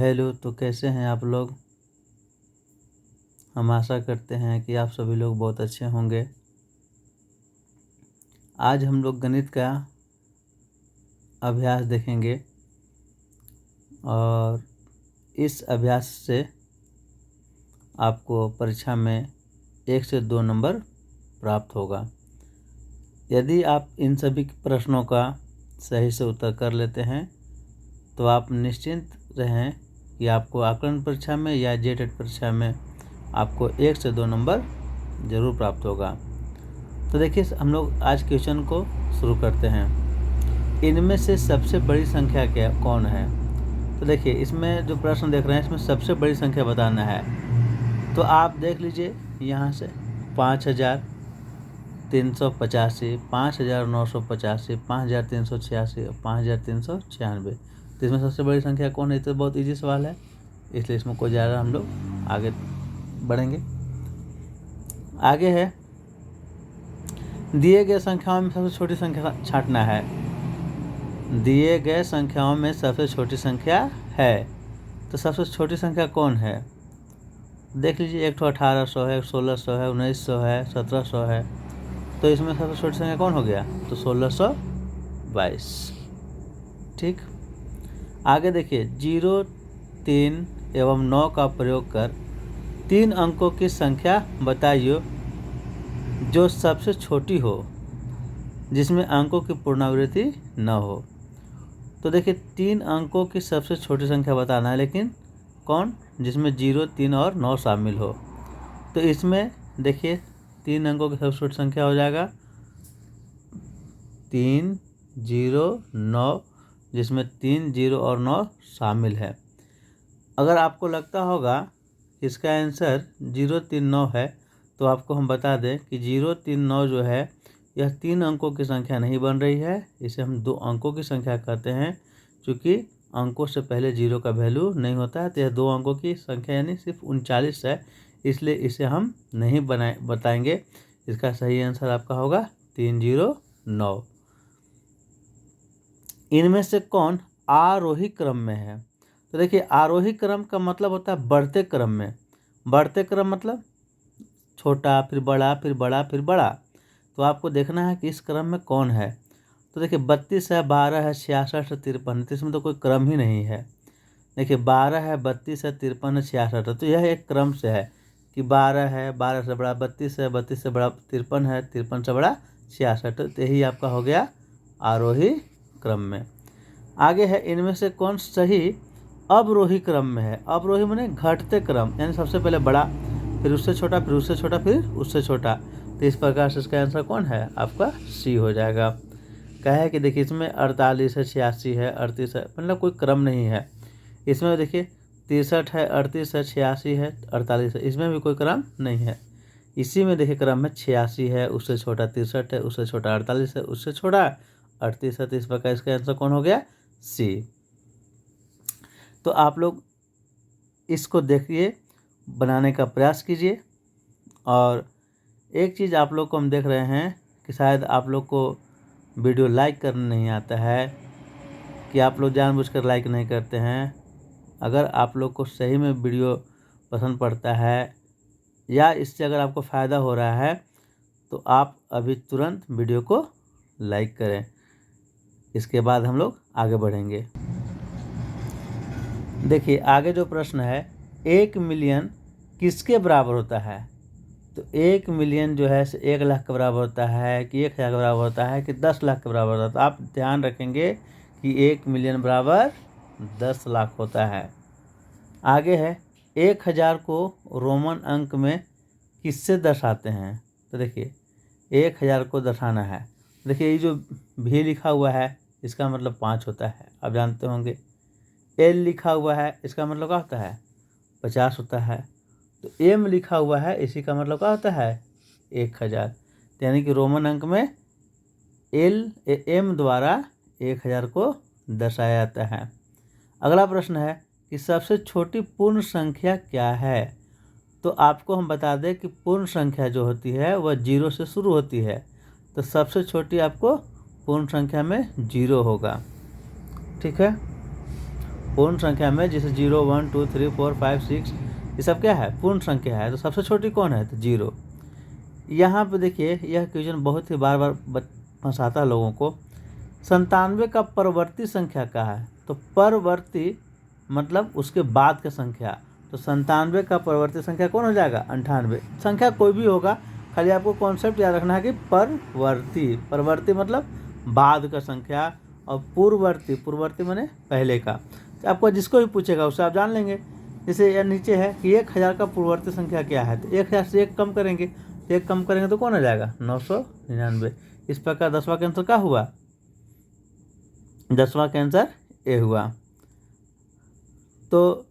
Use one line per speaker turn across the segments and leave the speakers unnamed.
Hello, तो कैसे हैं आप लोग। हम आशा करते हैं कि आप सभी लोग बहुत अच्छे होंगे। आज हम लोग गणित का अभ्यास देखेंगे और इस अभ्यास से आपको परीक्षा में 1 से 2 नंबर प्राप्त होगा। यदि आप इन सभी प्रश्नों का सही से उत्तर कर लेते हैं तो आप निश्चिंत रहें कि आपको आकलन परीक्षा में या जेटेट परीक्षा में आपको 1 से 2 नंबर ज़रूर प्राप्त होगा। तो देखिए, हम लोग आज क्वेश्चन को शुरू करते हैं। इनमें से सबसे बड़ी संख्या कौन है। तो देखिए, इसमें जो प्रश्न देख रहे हैं इसमें सबसे बड़ी संख्या बताना है। तो आप देख लीजिए यहाँ से 5385, 5985, 5386 और 5396। तो इसमें सबसे बड़ी संख्या कौन है। तो बहुत इजी सवाल है, इसलिए इसमें कोई ज़्यादा हम लोग आगे बढ़ेंगे। आगे है, दिए गए संख्याओं में सबसे छोटी संख्या छांटना है। दिए गए संख्याओं में सबसे छोटी संख्या है, तो सबसे छोटी संख्या कौन है। देख लीजिए, एक तो 1800 है, 1600 है, 1900 है, 1700 है। तो इसमें सबसे छोटी संख्या कौन हो गया, तो 1622। ठीक। आगे देखिए, 0, 3 एवं 9 का प्रयोग कर 3 अंकों की संख्या बताइए जो सबसे छोटी हो, जिसमें अंकों की पुनरावृत्ति न हो। तो देखिए, 3 अंकों की सबसे छोटी संख्या बताना है, लेकिन कौन, जिसमें 0, 3 और 9 शामिल हो। तो इसमें देखिए 3 अंकों की सबसे छोटी संख्या हो जाएगा 309, जिसमें 3 0 और 9 शामिल है। अगर आपको लगता होगा इसका आंसर 039 है, तो आपको हम बता दें कि 039 जो है यह 3 अंकों की संख्या नहीं बन रही है। इसे हम 2 अंकों की संख्या कहते हैं। चूँकि अंकों से पहले 0 का वैल्यू नहीं होता है, तो यह 2 अंकों की संख्या यानी सिर्फ 39 है, इसलिए इसे हम नहीं बताएंगे। इसका सही आंसर आपका होगा 309। इनमें से कौन आरोही क्रम में है। तो देखिए, आरोही क्रम का मतलब होता है बढ़ते क्रम में। बढ़ते क्रम मतलब छोटा, फिर बड़ा, फिर बड़ा, फिर बड़ा। तो आपको देखना है कि इस क्रम में कौन है। तो देखिए, 32 है, 12 है, 66 है, 53 है। इसमें तो कोई क्रम ही नहीं है। देखिए, 12 है, 32 है, 53 है, 66 है। तो यह एक क्रम से है कि 12 है, 12 से बड़ा 32 है, 32 से बड़ा 53 है, 53 से बड़ा 66। तो यही आपका हो गया आरोही क्रम में। आगे है, इनमें से कौन सही अवरोही क्रम में है। अवरोही माने घटते क्रम, यानी सबसे पहले बड़ा, फिर उससे छोटा, फिर उससे छोटा, फिर उससे छोटा। तो इस प्रकार से इसका आंसर कौन है, आपका सी हो जाएगा। क्या है कि देखिए, इसमें 48 है, 86 है, 38 है, मतलब कोई क्रम नहीं है। इसमें देखिए 63 है, 38 है, 86 है, 48 है, इसमें भी कोई क्रम नहीं है। इसी में देखिए क्रम में 86 है, उससे छोटा 63 है, उससे छोटा 48 है, उससे छोटा 38 है। तो इस प्रकार इसका आंसर कौन हो गया, सी। तो आप लोग इसको देखिए, बनाने का प्रयास कीजिए। और एक चीज़ आप लोग को हम देख रहे हैं कि शायद आप लोग को वीडियो लाइक करना नहीं आता है, कि आप लोग जानबूझकर लाइक नहीं करते हैं। अगर आप लोग को सही में वीडियो पसंद पड़ता है या इससे अगर आपको फ़ायदा हो रहा है, तो आप अभी तुरंत वीडियो को लाइक करें। इसके बाद हम लोग आगे बढ़ेंगे। देखिए, आगे जो प्रश्न है, 1 मिलियन किसके बराबर होता है। तो 1 मिलियन जो है 1 लाख के बराबर होता है, कि 1000 के बराबर होता है, कि 10 लाख के बराबर होता है। तो आप ध्यान रखेंगे कि 1 मिलियन बराबर 10 लाख होता है। आगे है, 1000 को रोमन अंक में किससे दर्शाते हैं। तो देखिए, 1000 को दर्शाना है। देखिए, ये जो भी लिखा हुआ है इसका मतलब 5 होता है, आप जानते होंगे। एल लिखा हुआ है, इसका मतलब क्या होता है, 50 होता है। तो एम लिखा हुआ है, इसी का मतलब क्या होता है, 1000। यानी कि रोमन अंक में एम द्वारा 1000 को दर्शाया जाता है। अगला प्रश्न है कि सबसे छोटी पूर्ण संख्या क्या है। तो आपको हम बता दें कि पूर्ण संख्या जो होती है वह 0 से शुरू होती है। तो सबसे छोटी आपको पूर्ण संख्या में 0 होगा। ठीक है। पूर्ण संख्या में जैसे 0, 1, 2, 3, 4, 5, 6 ये सब क्या है, पूर्ण संख्या है। तो सबसे छोटी कौन है, तो 0। यहाँ पे देखिए यह क्वेश्चन बहुत ही बार बार फंसाता है लोगों को। 97 का परवर्ती संख्या क्या है, तो परवर्ती मतलब उसके बाद का संख्या। तो 97 का परवर्ती संख्या कौन हो जाएगा, 98। संख्या कोई भी होगा, खाली आपको कॉन्सेप्ट याद रखना है कि परवर्ती, परवर्ती मतलब बाद का संख्या, और पूर्ववर्ती माने पहले का। तो आपको जिसको भी पूछेगा उससे आप जान लेंगे। जैसे यह नीचे है कि 1000 का पूर्ववर्ती संख्या क्या है, तो 1000 से 1 कम करेंगे, तो 1 कम करेंगे तो कौन हो जाएगा, 999। इस प्रकार 10वां का आंसर क्या हुआ, 10वां का आंसर ए हुआ। तो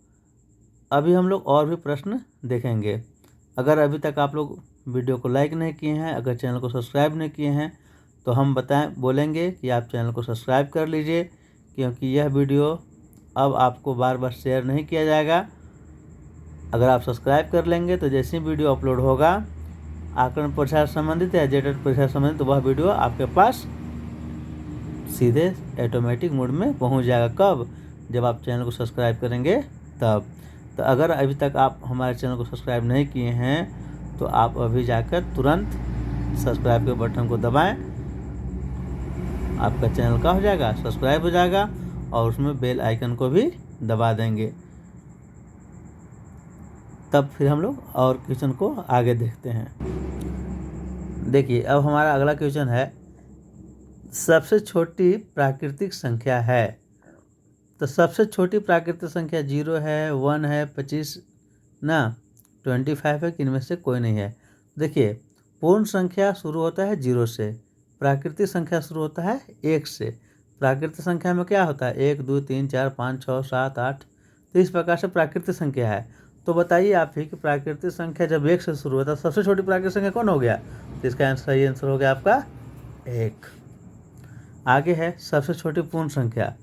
अभी हम लोग और भी प्रश्न देखेंगे। अगर अभी तक आप लोग वीडियो को लाइक नहीं किए हैं, अगर चैनल को सब्सक्राइब नहीं किए हैं, तो हम बोलेंगे कि आप चैनल को सब्सक्राइब कर लीजिए, क्योंकि यह वीडियो अब आपको बार बार शेयर नहीं किया जाएगा। अगर आप सब्सक्राइब कर लेंगे तो जैसे ही वीडियो अपलोड होगा, आकलन परीक्षा से संबंधित या जेटेट परीक्षा से संबंधित, तो वह वीडियो आपके पास सीधे ऑटोमेटिक मोड में पहुंच जाएगा। कब, जब आप चैनल को सब्सक्राइब करेंगे तब। तो अगर अभी तक आप हमारे चैनल को सब्सक्राइब नहीं किए हैं, तो आप अभी जाकर तुरंत सब्सक्राइब के बटन को दबाएं, आपका चैनल का हो जाएगा, सब्सक्राइब हो जाएगा, और उसमें बेल आइकन को भी दबा देंगे। तब फिर हम लोग और क्वेश्चन को आगे देखते हैं। देखिए अब हमारा अगला क्वेश्चन है, सबसे छोटी प्राकृतिक संख्या है। तो सबसे छोटी प्राकृतिक संख्या 0 है, 1 है, 25 ना 25 है, कि इनमें से कोई नहीं है। देखिए पूर्ण संख्या शुरू होता है 0 से, प्राकृतिक संख्या शुरू होता है 1 से। प्राकृतिक संख्या में क्या होता है, 1, 2, 3, 4, 5, 6, 7, 8। तो इस प्रकार से प्राकृतिक संख्या है। तो बताइए आप ही कि प्राकृतिक संख्या जब 1 से शुरू होता है, सबसे छोटी प्राकृतिक संख्या कौन हो गया, तो इसका सही आंसर हो गया आपका 1। आगे है सबसे छोटी पूर्ण संख्या।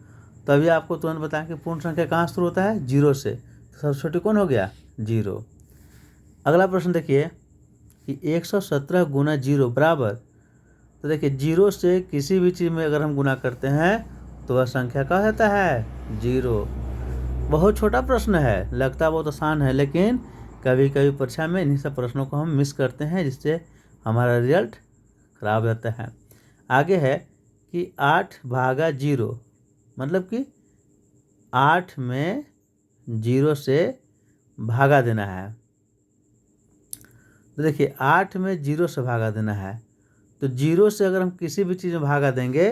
तो अभी आपको तुरंत बताएं कि पूर्ण संख्या कहाँ शुरू होता है, 0 से। तो सबसे छोटी कौन हो गया, 0। अगला प्रश्न देखिए कि 117 गुना 0 बराबर। तो देखिए 0 से किसी भी चीज़ में अगर हम गुना करते हैं तो वह संख्या क्या होता है, 0। बहुत छोटा प्रश्न है, लगता बहुत आसान है, लेकिन कभी कभी परीक्षा में इन्हीं सब प्रश्नों को हम मिस करते हैं, जिससे हमारा रिजल्ट खराब रहता है। आगे है कि 8 भागा 0, मतलब कि 8 में 0 से भागा देना है। तो देखिए 8 में 0 से भागा देना है, तो 0 से अगर हम किसी भी चीज़ में भागा देंगे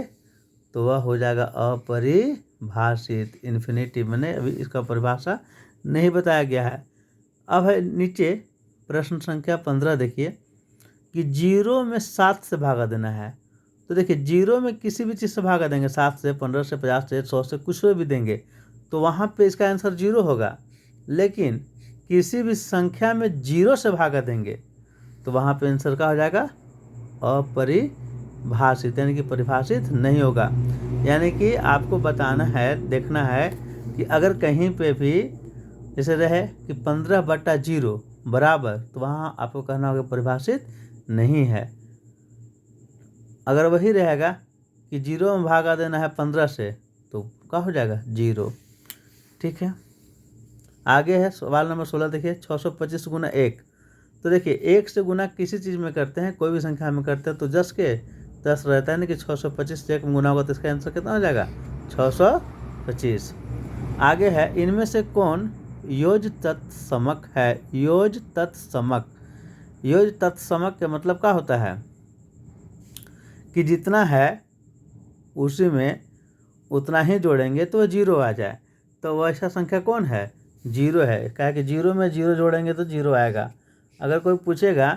तो वह हो जाएगा अपरिभाषित, इन्फिनिटिव, मैंने अभी इसका परिभाषा नहीं बताया गया है। अब है नीचे प्रश्न संख्या 15, देखिए कि 0 में 7 से भागा देना है। तो देखिए 0 में किसी भी चीज़ से भागा देंगे, 7 से, 15 से, 50 से, 100 से, कुछ भी देंगे, तो वहाँ पे इसका आंसर 0 होगा। लेकिन किसी भी संख्या में 0 से भागा देंगे तो वहाँ पे आंसर क्या हो जाएगा, अपरिभाषित, यानी कि परिभाषित नहीं होगा। यानी कि आपको बताना है, देखना है कि अगर कहीं पे भी जैसे रहे कि 15/0 बराबर, तो वहाँ आपको कहना होगा परिभाषित नहीं है। अगर वही रहेगा कि 0 में भागा देना है 15 से, तो क्या हो जाएगा, 0। ठीक है, आगे है सवाल नंबर 16, देखिए 625 गुना 1। तो देखिए 1 से गुना किसी चीज़ में करते हैं, कोई भी संख्या में करते हैं, तो 10 के 10 रहता है ना, कि 625 से 1 में गुना होगा, तो इसका आंसर कितना हो जाएगा, 625। आगे है, इनमें से कौन योज तत्समक है। योज तत्समक, योज तत्समक का मतलब क्या होता है कि जितना है उसी में उतना ही जोड़ेंगे तो वह 0 आ जाए। तो वैसा संख्या कौन है, 0 है। क्या है कि 0 में 0 जोड़ेंगे तो 0 आएगा। अगर कोई पूछेगा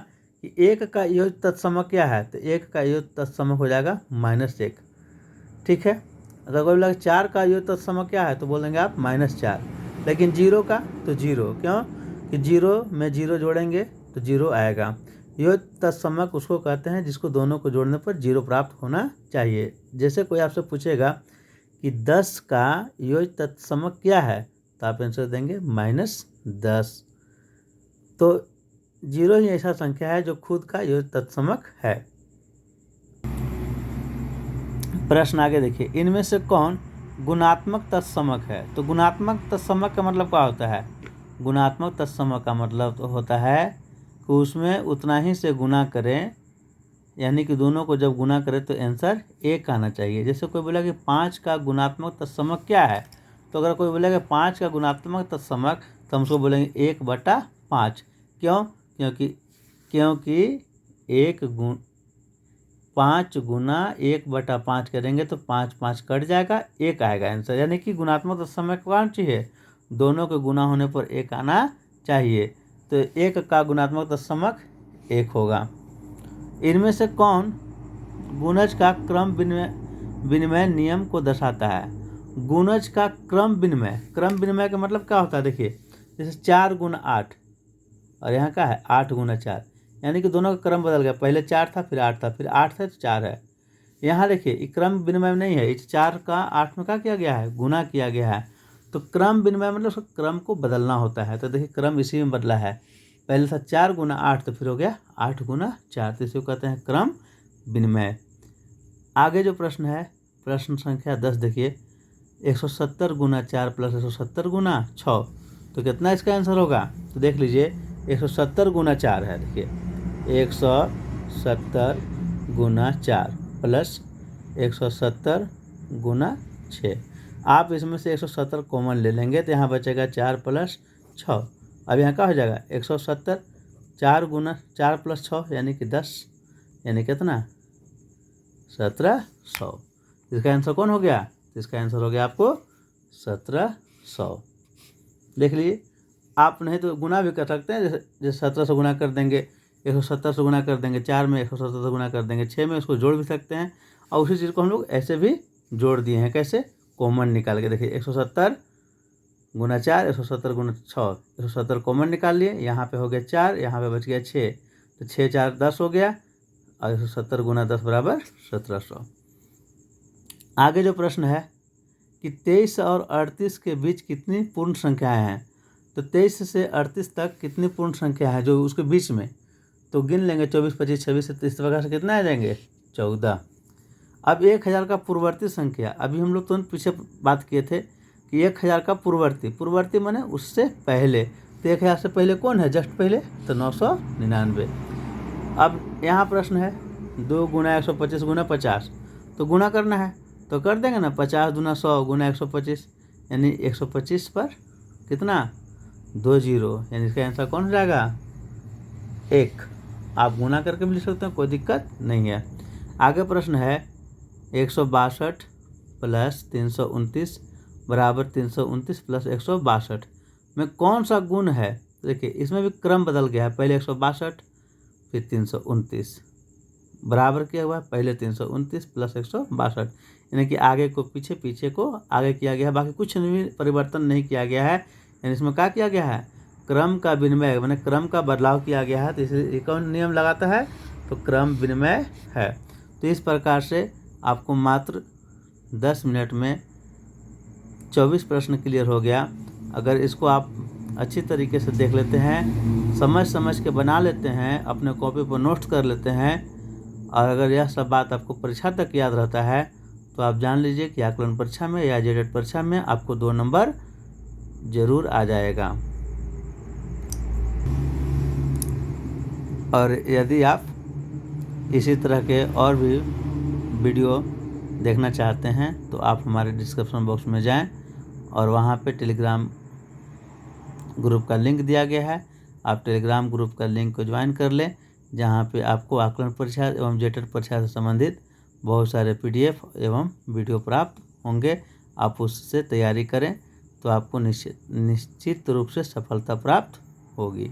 कि 1 का योग तत्समक क्या है, तो 1 का योग तत्समक हो जाएगा -1। ठीक है, अगर कोई बोला 4 का योग तत्समक क्या है, तो बोलेंगे आप -4। लेकिन 0 का तो 0, क्यों कि 0 में 0 जोड़ेंगे तो 0 आएगा। योग तत्समक उसको कहते हैं जिसको दोनों को जोड़ने पर 0 प्राप्त होना चाहिए। जैसे कोई आपसे पूछेगा कि 10 का योग तत्समक क्या है, तो आप आंसर देंगे -10। तो 0 ही ऐसा संख्या है जो खुद का योग तत्समक है। प्रश्न आगे देखिए, इनमें से कौन गुणात्मक तत्समक है। तो गुणात्मक तत्समक का मतलब क्या होता है? गुणात्मक तत्समक का मतलब तो होता है कि उसमें उतना ही से गुना करें, यानी कि दोनों को जब गुना करें तो आंसर 1 आना चाहिए। जैसे कोई बोला कि 5 का गुणात्मक तत्समक क्या है, तो अगर कोई बोलेगा 5 का गुणात्मक तत्समक, तो हम उसको बोलेंगे 1/5। क्यों? क्योंकि 5 गुना 1/5 करेंगे तो 5 5 कट जाएगा, 1 आएगा आंसर। यानी कि गुणात्मक तत्समक कौन चाहिए? दोनों के गुना होने पर 1 आना चाहिए। तो 1 का गुणात्मक तत्समक 1 होगा। इनमें से कौन गुणज का क्रम विनिमय नियम को दर्शाता है? गुणज का क्रम विनिमय का मतलब क्या होता है? देखिए, जैसे 4 गुना 8 और यहाँ क्या है 8 गुना 4, यानी कि दोनों का क्रम बदल गया। पहले 4 था, फिर 8 था, फिर 8 था तो 4 है। यहाँ देखिए ये क्रम विनिमय नहीं है, इस 4 का 8 में क्या किया गया है? गुना किया गया है। तो क्रम विनिमय मतलब उसका क्रम को बदलना होता है। तो देखिए क्रम इसी में बदला है। पहले था 4 गुना 8 तो फिर हो गया 8 गुना 4, तो इसे कहते हैं क्रम विनिमय। आगे जो प्रश्न है, प्रश्न संख्या 10 देखिए, 170 गुना 4 प्लस 170 गुना 6, तो कितना इसका आंसर होगा? तो देख लीजिए 170 गुना 4 है। देखिए 170 गुना 4 प्लस 170 गुना 6। आप इसमें से 170 कॉमन ले लेंगे तो यहाँ बचेगा 4 प्लस 6। अब यहाँ क्या हो जाएगा 170, 4 गुना 4 प्लस 6 यानी कि 10, यानी कितना 1700। इसका आंसर कौन हो गया? इसका आंसर हो गया आपको 1700। देख लीजिए, आप नहीं तो गुना भी कर सकते हैं। जैसे 17 से गुना कर देंगे, 170 से गुना कर देंगे, 4 में 170 से गुना कर देंगे, 6 में उसको जोड़ भी सकते हैं। और उसी चीज़ को हम लोग ऐसे भी जोड़ दिए हैं। कैसे? कॉमन निकाल के। देखिए 170 गुना 4, 170 गुना 6, 170 कॉमन निकाल लिए। यहाँ पे हो गया 4, यहाँ पे बच गया 6, तो 6 4 10 हो गया, और 170 गुना 10 बराबर 1700। आगे जो प्रश्न है कि 23 और 38 के बीच कितनी पूर्ण संख्याएं हैं? तो 23 से 38 तक कितनी पूर्ण संख्या है जो उसके बीच में? तो गिन लेंगे 24 25 26 27, इस प्रकार से कितना आ जाएंगे 14। अब 1000 का पूर्ववर्ती संख्या, अभी हम लोग तुरंत पीछे बात किए थे कि 1000 का पूर्ववर्ती माने उससे पहले। तो 1000 से पहले कौन है? जस्ट पहले, तो 999। अब यहाँ प्रश्न है 2 गुना 125 गुना 50, तो गुना करना है तो कर देंगे ना। 50 गुना 100 गुना 125, यानी 125 पर कितना 2 जीरो, यानी इसका आंसर कौन हो जाएगा 1। आप गुना करके भी लिख सकते हैं, कोई दिक्कत नहीं है। आगे प्रश्न है 162 प्लस 329 बराबर 329 प्लस 162 में कौन सा गुण है? देखिए इसमें भी क्रम बदल गया है। पहले 162 फिर 329 बराबर किया हुआ है, पहले 329 प्लस 162, यानी कि आगे को पीछे, पीछे को आगे किया गया है। बाकी कुछ भी परिवर्तन नहीं किया गया है। यानी इसमें क्या किया गया है? क्रम का विनिमय, मैंने क्रम का बदलाव किया गया है। तो इसे कौन नियम लगाता है? तो क्रम विनिमय है। तो इस प्रकार से आपको मात्र 10 मिनट में 24 प्रश्न क्लियर हो गया। अगर इसको आप अच्छी तरीके से देख लेते हैं, समझ के बना लेते हैं, अपने कॉपी पर नोट्स कर लेते हैं, और अगर यह सब बात आपको परीक्षा तक याद रहता है, तो आप जान लीजिए कि आकलन परीक्षा में या जेटेट परीक्षा में आपको 2 नंबर जरूर आ जाएगा। और यदि आप इसी तरह के और भी वीडियो देखना चाहते हैं तो आप हमारे डिस्क्रिप्शन बॉक्स में जाएं, और वहां पे टेलीग्राम ग्रुप का लिंक दिया गया है। आप टेलीग्राम ग्रुप का लिंक को ज्वाइन कर लें, जहां पे आपको आकलन परीक्षा एवं जेटेट परीक्षा से संबंधित बहुत सारे PDF एवं वीडियो प्राप्त होंगे। आप उससे तैयारी करें तो आपको निश्चित रूप से सफलता प्राप्त होगी।